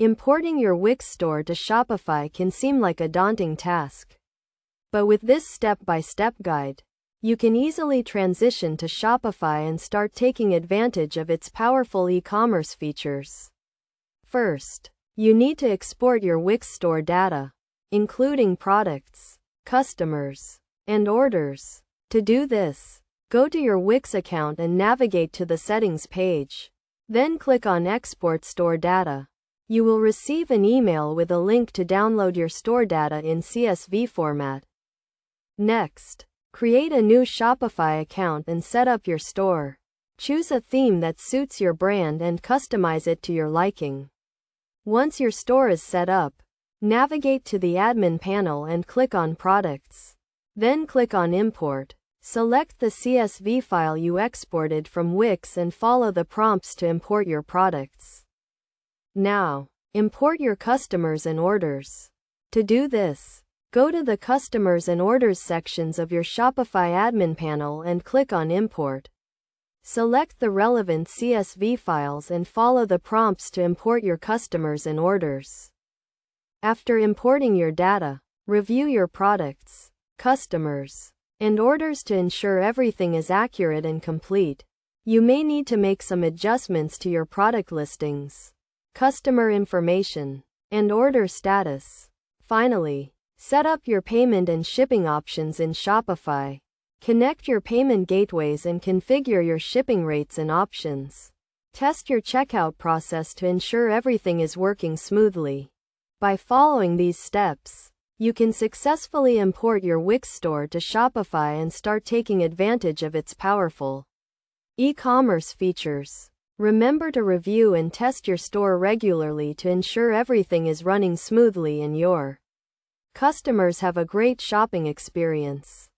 Importing your Wix store to Shopify can seem like a daunting task. But with this step-by-step guide, you can easily transition to Shopify and start taking advantage of its powerful e-commerce features. First, you need to export your Wix store data, including products, customers, and orders. To do this, go to your Wix account and navigate to the Settings page. Then click on Export Store Data. You will receive an email with a link to download your store data in CSV format. Next, create a new Shopify account and set up your store. Choose a theme that suits your brand and customize it to your liking. Once your store is set up, navigate to the admin panel and click on Products. Then click on Import. Select the CSV file you exported from Wix and follow the prompts to import your products. Now, import your customers and orders. To do this, go to the Customers and Orders sections of your Shopify admin panel and click on Import. Select the relevant CSV files and follow the prompts to import your customers and orders. After importing your data, review your products, customers, and orders to ensure everything is accurate and complete. You may need to make some adjustments to your product listings, customer information, and order status. Finally, set up your payment and shipping options in Shopify. Connect your payment gateways and configure your shipping rates and options. Test your checkout process to ensure everything is working smoothly. By following these steps, you can successfully import your Wix store to Shopify and start taking advantage of its powerful e-commerce features. Remember to review and test your store regularly to ensure everything is running smoothly and your customers have a great shopping experience.